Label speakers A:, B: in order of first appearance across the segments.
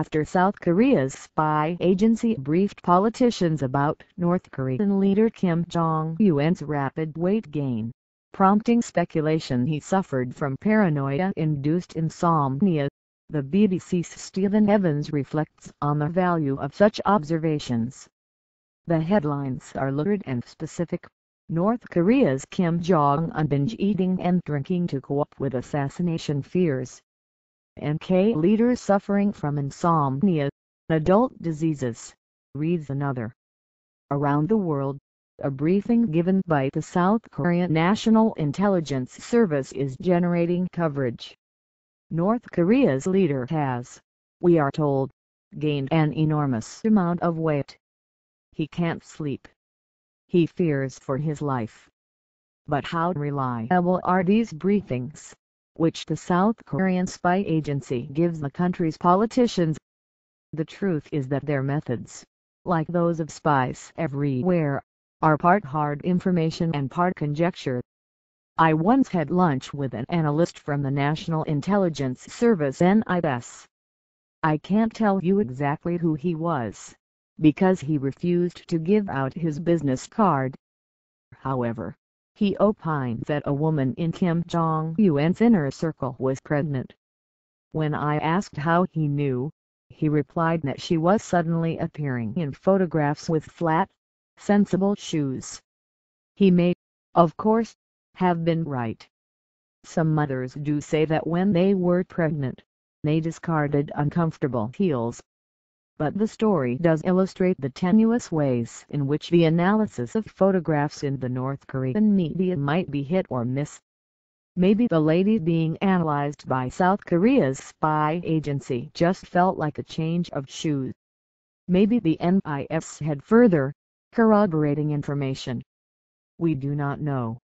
A: after South Korea's spy agency briefed politicians about North Korean leader Kim Jong-un's rapid weight gain, prompting speculation he suffered from paranoia-induced insomnia. The BBC's Stephen Evans reflects on the value of such observations. The headlines are lurid and specific. North Korea's Kim Jong-un binge-eating and drinking to cope with assassination fears. NK leaders suffering from insomnia, adult diseases, reads another. Around the world, a briefing given by the South Korean National Intelligence Service is generating coverage. North Korea's leader has, we are told, gained an enormous amount of weight. He can't sleep. He fears for his life. But how reliable are these briefings, which the South Korean spy agency gives the country's politicians? The truth is that their methods, like those of spies everywhere, are part hard information and part conjecture. I once had lunch with an analyst from the National Intelligence Service (NIS). I can't tell you exactly who he was, because he refused to give out his business card. However, he opined that a woman in Kim Jong-un's inner circle was pregnant. When I asked how he knew, he replied that she was suddenly appearing in photographs with flat, sensible shoes. He may, of course, have been right. Some mothers do say that when they were pregnant, they discarded uncomfortable heels. But the story does illustrate the tenuous ways in which the analysis of photographs in the North Korean media might be hit or miss. Maybe the lady being analyzed by South Korea's spy agency just felt like a change of shoes. Maybe the NIS had further, corroborating information. We do not know.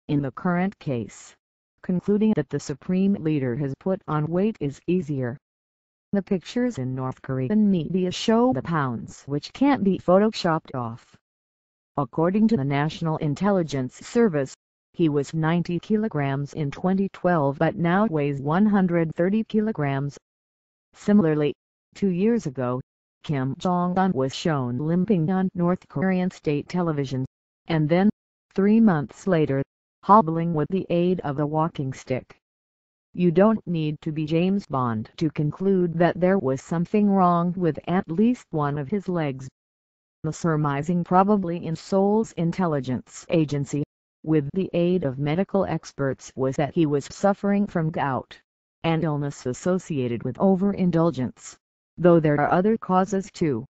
A: In the current case, concluding that the supreme leader has put on weight is easier. The pictures in North Korean media show the pounds which can't be photoshopped off. According to the National Intelligence Service, he was 90 kilograms in 2012 but now weighs 130 kilograms. Similarly, 2 years ago, Kim Jong-un was shown limping on North Korean state television, and then, 3 months later, hobbling with the aid of a walking stick. You don't need to be James Bond to conclude that there was something wrong with at least one of his legs. The surmising probably in Seoul's intelligence agency, with the aid of medical experts, was that he was suffering from gout, an illness associated with overindulgence, though there are other causes too.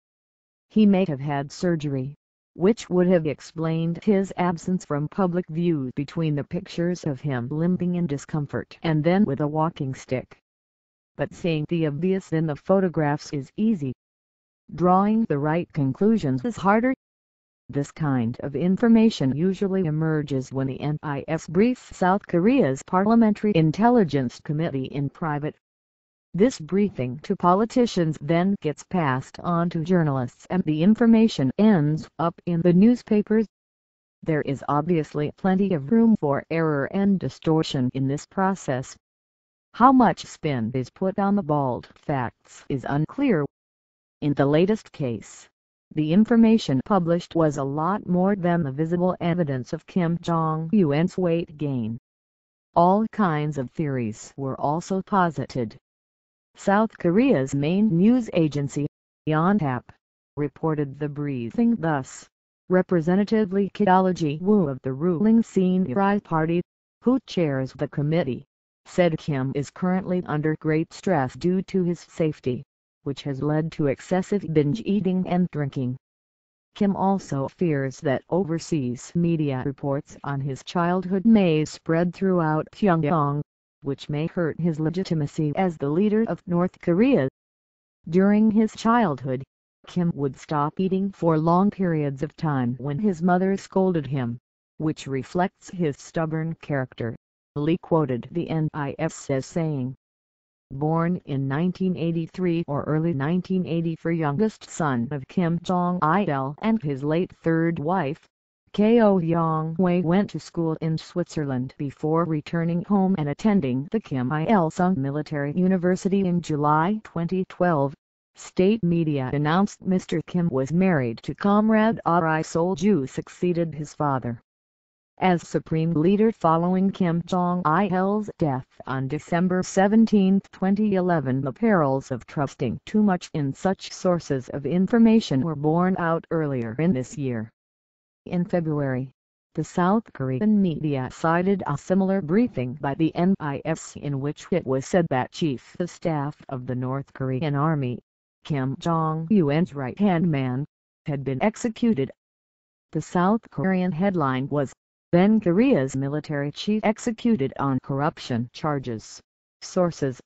A: He may have had surgery, which would have explained his absence from public view between the pictures of him limping in discomfort and then with a walking stick. But seeing the obvious in the photographs is easy. Drawing the right conclusions is harder. This kind of information usually emerges when the NIS briefs South Korea's Parliamentary Intelligence Committee in private. This briefing to politicians then gets passed on to journalists and the information ends up in the newspapers. There is obviously plenty of room for error and distortion in this process. How much spin is put on the bald facts is unclear. In the latest case, the information published was a lot more than the visible evidence of Kim Jong-un's weight gain. All kinds of theories were also posited. South Korea's main news agency, Yonhap, reported the briefing thus. Representative Lee Kyol-ji-woo of the ruling Saenuri Party, who chairs the committee, said Kim is currently under great stress due to his safety, which has led to excessive binge-eating and drinking. Kim also fears that overseas media reports on his childhood may spread throughout Pyongyang, which may hurt his legitimacy as the leader of North Korea. During his childhood, Kim would stop eating for long periods of time when his mother scolded him, which reflects his stubborn character, Lee quoted the NIS as saying. Born in 1983 or early 1984, youngest son of Kim Jong-il and his late third wife, Ko Young-wei went to school in Switzerland before returning home and attending the Kim Il-sung Military University in July 2012. State media announced Mr. Kim was married to Comrade Ri Sol-ju, succeeded his father as supreme leader following Kim Jong-il's death on December 17, 2011. The perils of trusting too much in such sources of information were borne out earlier in this year. In February, the South Korean media cited a similar briefing by the NIS in which it was said that Chief of Staff of the North Korean Army, Kim Jong-un's right-hand man, had been executed. The South Korean headline was, "Then Korea's military chief executed on corruption charges." Sources: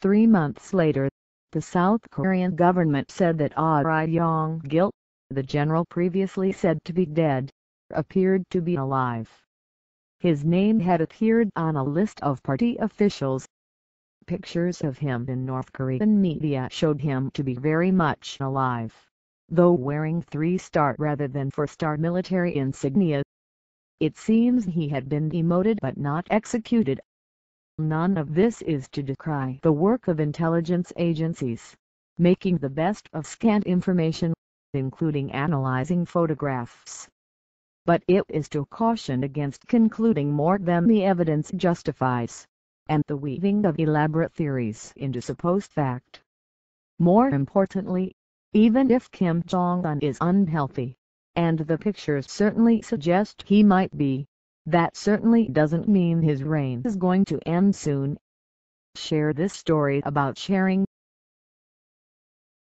A: 3 months later, the South Korean government said that Ri jong-il, the general previously said to be dead, appeared to be alive. His name had appeared on a list of party officials. Pictures of him in North Korean media showed him to be very much alive, though wearing 3-star rather than 4-star military insignia. It seems he had been demoted but not executed. None of this is to decry the work of intelligence agencies, making the best of scant information, including analyzing photographs. But it is to caution against concluding more than the evidence justifies, and the weaving of elaborate theories into supposed fact. More importantly, even if Kim Jong-un is unhealthy, and the pictures certainly suggest he might be, that certainly doesn't mean his reign is going to end soon. Share this story about sharing.